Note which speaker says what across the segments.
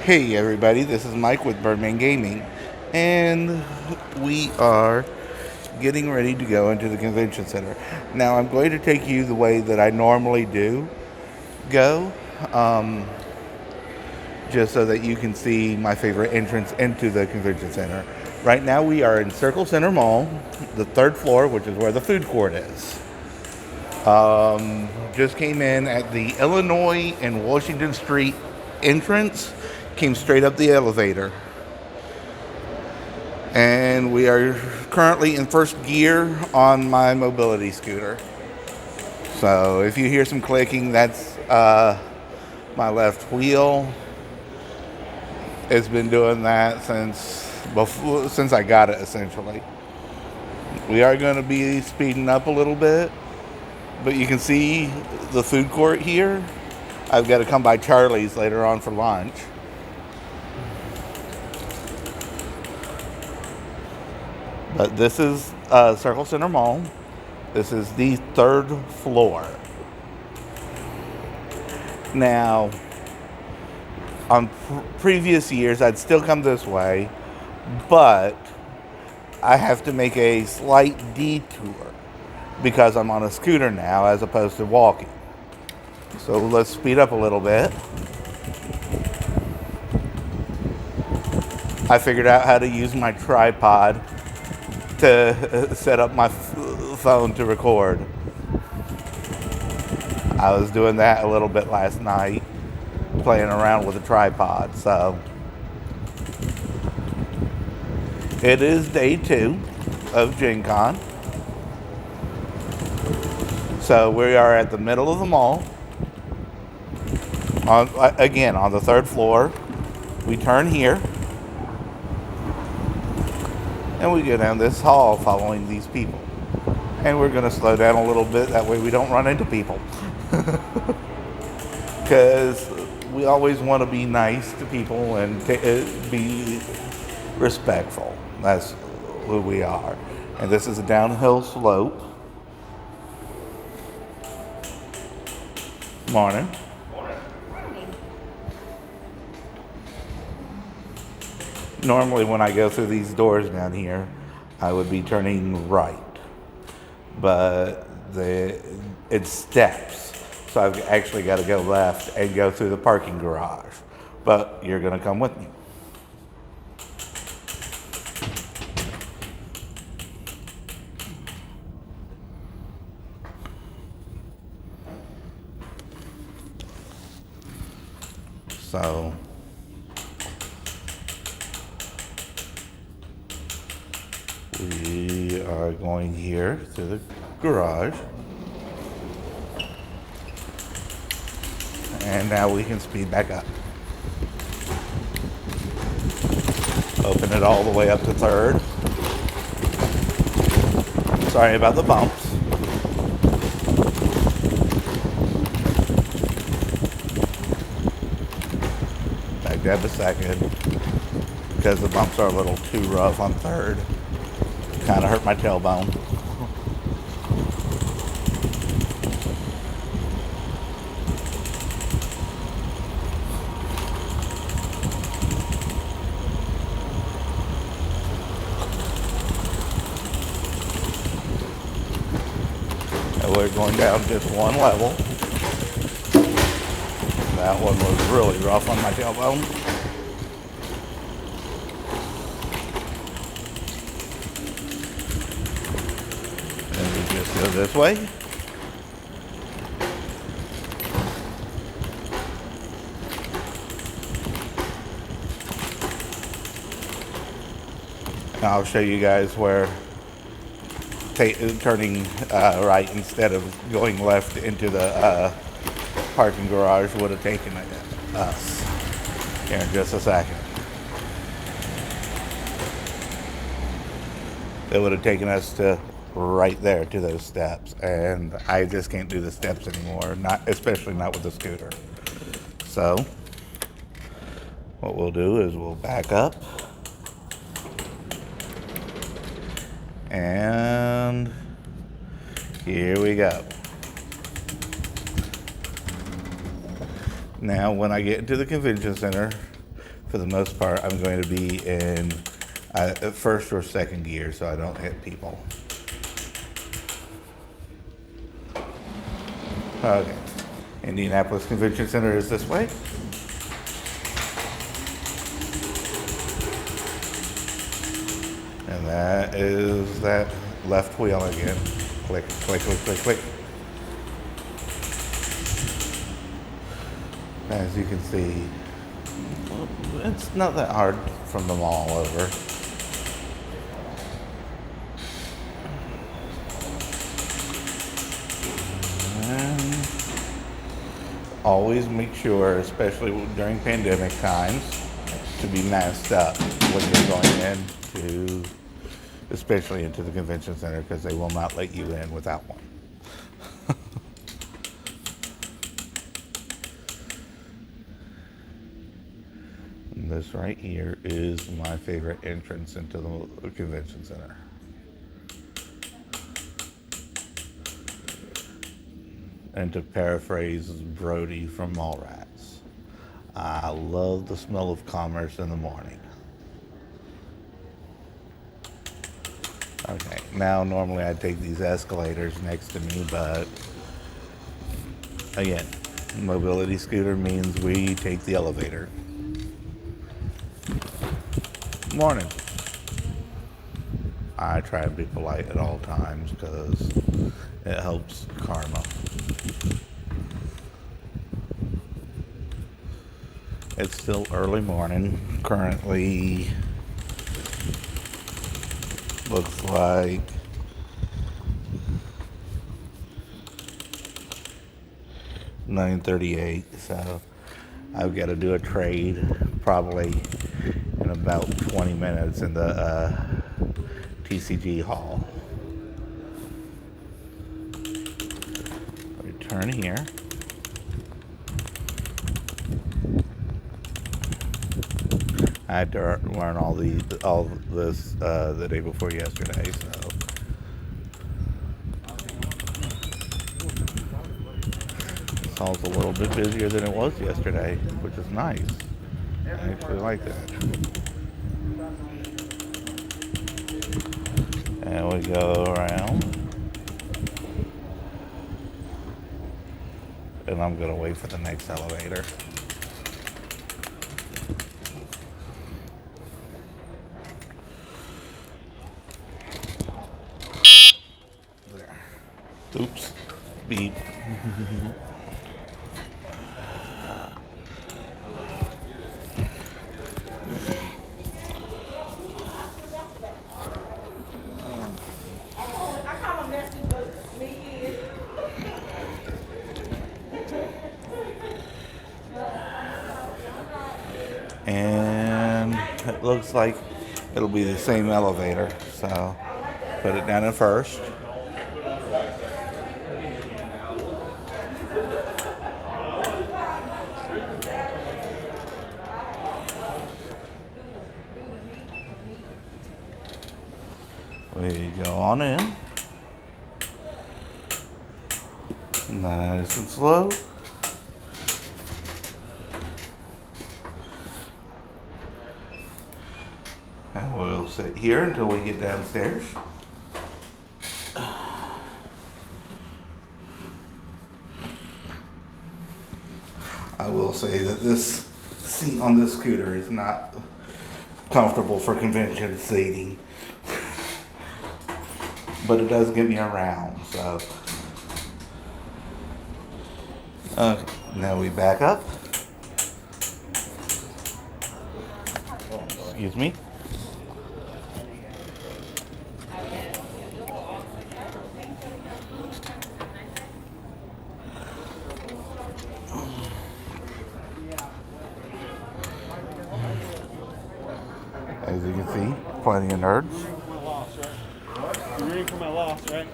Speaker 1: Hey everybody, this is Mike with Birdman Gaming, and we are getting ready to go into the convention center. Now I'm going to take you the way that I normally do go, um, just so that you can see my favorite entrance into the convention center. Right now we are in Circle Center Mall, the third floor, which is where the food court is. Just came in at the Illinois and Washington Street entrance, came straight up the elevator. And we are currently in first gear on my mobility scooter. So if you hear some clicking, that's my left wheel. It's been doing that since I got it, essentially. We are going to be speeding up a little bit, but you can see the food court here. I've got to come by Charlie's later on for lunch. But this is Circle Center Mall. This is the third floor. Now, on previous years, I'd still come this way, but I have to make a slight detour because I'm on a scooter now as opposed to walking. So let's speed up a little bit. I figured out how to use my tripod to set up my phone to record. I was doing that a little bit last night, playing around with a tripod. So it is day 2 of Gen Con. So we are at the middle of the mall. Again, on the third floor. We turn here. And we go down this hall following these people. And we're going to slow down a little bit, that way we don't run into people. Because we always want to be nice to people and be respectful. That's who we are. And this is a downhill slope. Morning. Normally when I go through these doors down here, I would be turning right. But it's steps. So I've actually got to go left and go through the parking garage. But you're going to come with me. So we are going here to the garage. And now we can speed back up. Open it all the way up to third. Sorry about the bumps. Back up a second, because the bumps are a little too rough on third. Kind of hurt my tailbone. And we're going down just one level. That one was really rough on my tailbone. And we just go this way. And I'll show you guys where turning right instead of going left into the parking garage would have taken us here in just a second. It would have taken us to right there to those steps, and I just can't do the steps anymore, especially not with the scooter. So what we'll do is we'll back up, and here we go. Now when I get into the convention center, for the most part, I'm going to be in first or second gear so I don't hit people. Okay. Indianapolis Convention Center is this way. And that is that left wheel again. Click, click, click, click, click. As you can see, it's not that hard from the mall over. And always make sure, especially during pandemic times, to be masked up when you're going into, especially into the convention center, because they will not let you in without one. This right here is my favorite entrance into the convention center. And to paraphrase Brody from Mallrats, I love the smell of commerce in the morning. Okay, now normally I take these escalators next to me, but again, mobility scooter means we take the elevator. Morning. I try to be polite at all times because it helps karma. It's still early morning. Currently, looks like $9:38. So I've got to do a trade probably in about 20 minutes in the TCG hall. We turn here. I had to learn all this the day before yesterday, so this hall's a little bit busier than it was yesterday, which is nice. I actually like that. And we go around. And I'm gonna wait for the next elevator. There. Oops. Beep. And it looks like it'll be the same elevator, so put it down in first. We go on in, nice and slow. And we'll sit here until we get downstairs. I will say that this seat on this scooter is not comfortable for convention seating, but it does get me around, so. Okay, now we back up. Excuse me. As you can see, plenty of nerds.
Speaker 2: You're in for my loss, right?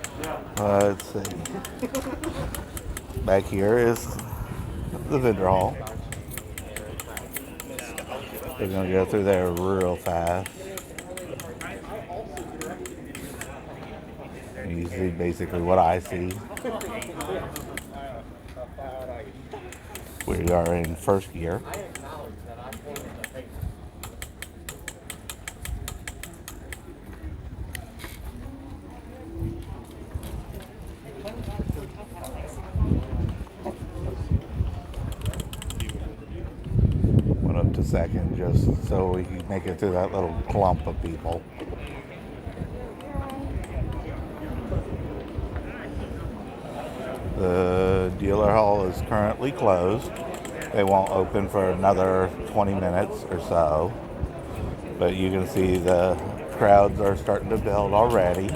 Speaker 1: Let's see. Back here is the vendor hall. We're gonna go through there real fast. You see basically what I see. We are in first gear. a second just so we can make it through that little clump of people. The dealer hall is currently closed. They won't open for another 20 minutes or so. But you can see the crowds are starting to build already.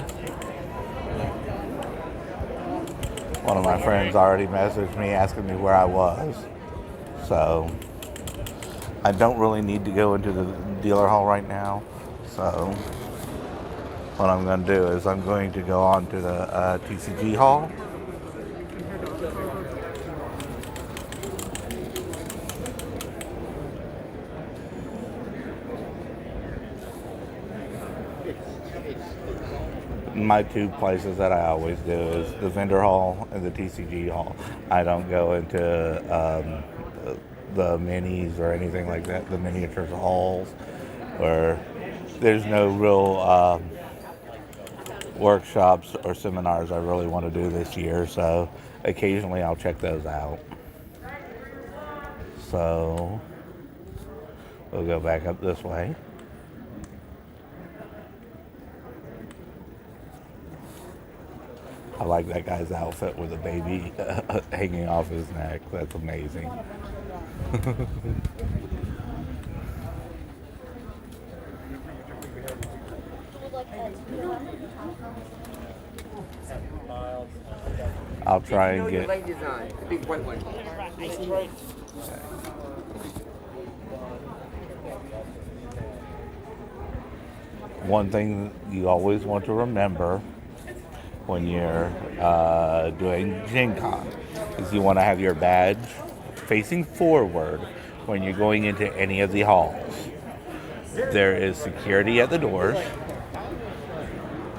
Speaker 1: One of my friends already messaged me asking me where I was. So I don't really need to go into the dealer hall right now. So what I'm going to do is I'm going to go on to the TCG hall. My two places that I always do is the vendor hall and the TCG hall. I don't go into the minis or anything like that, the miniatures halls, where there's no real workshops or seminars I really want to do this year, so occasionally I'll check those out. So we'll go back up this way. I like that guy's outfit with a baby hanging off his neck. That's amazing. I'll try and get...
Speaker 3: The big white one.
Speaker 1: One thing you always want to remember when you're doing Gen Con is you want to have your badge facing forward when you're going into any of the halls. There is security at the doors,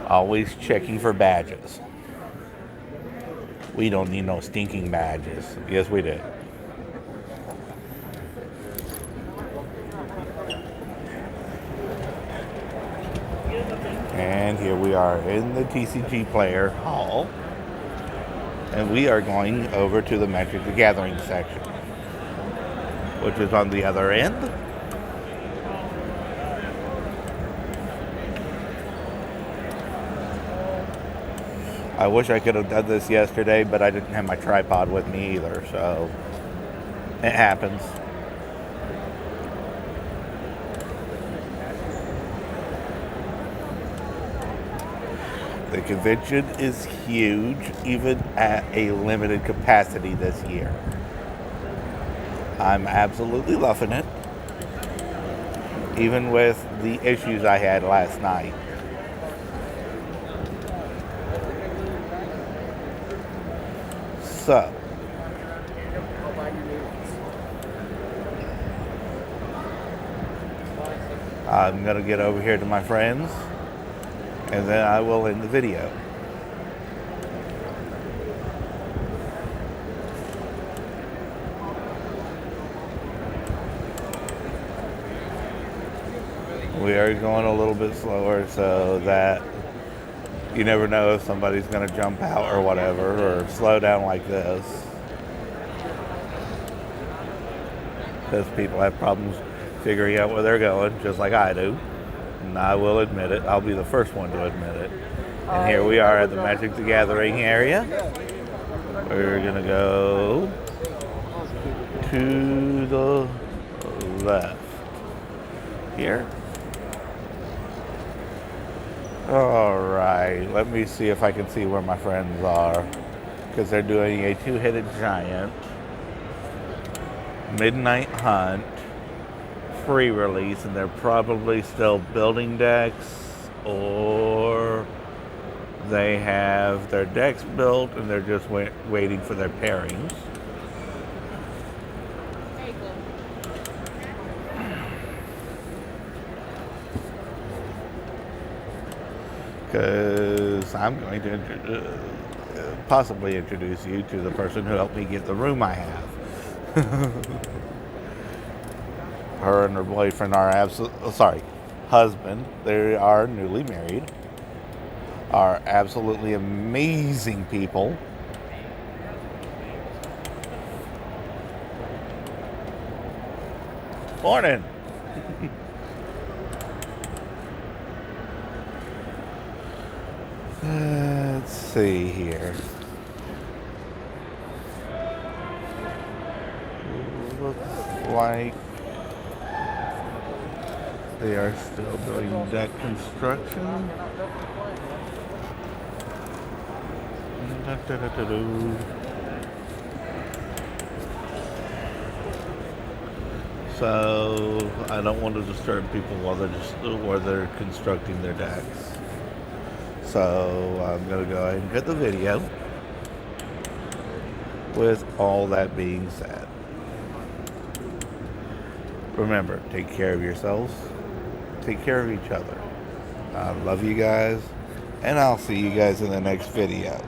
Speaker 1: always checking for badges. We don't need no stinking badges. Yes, we do. And here we are in the TCG Player Hall. And we are going over to the Magic the Gathering section, which is on the other end. I wish I could have done this yesterday, but I didn't have my tripod with me either, so it happens. The convention is huge, even at a limited capacity this year. I'm absolutely loving it, even with the issues I had last night. So, I'm going to get over here to my friends, and then I will end the video. We are going a little bit slower so that you never know if somebody's going to jump out or whatever, or slow down like this. Because people have problems figuring out where they're going, just like I do. And I will admit it. I'll be the first one to admit it. And here we are at the Magic the Gathering area. We're going to go to the left here. Alright, let me see if I can see where my friends are. Because they're doing a two-headed giant Midnight Hunt free release, and they're probably still building decks, or they have their decks built and they're just waiting for their pairings. Because I'm going to possibly introduce you to the person who helped me get the room I have. Her and her boyfriend are husband, they are newly married, are absolutely amazing people. Morning. Let's see here. Looks like they are still doing deck construction. Da-da-da-da-doo. So I don't want to disturb people while they're constructing their decks. So I'm gonna go ahead and cut the video. With all that being said, remember, take care of yourselves, take care of each other. I love you guys, and I'll see you guys in the next video.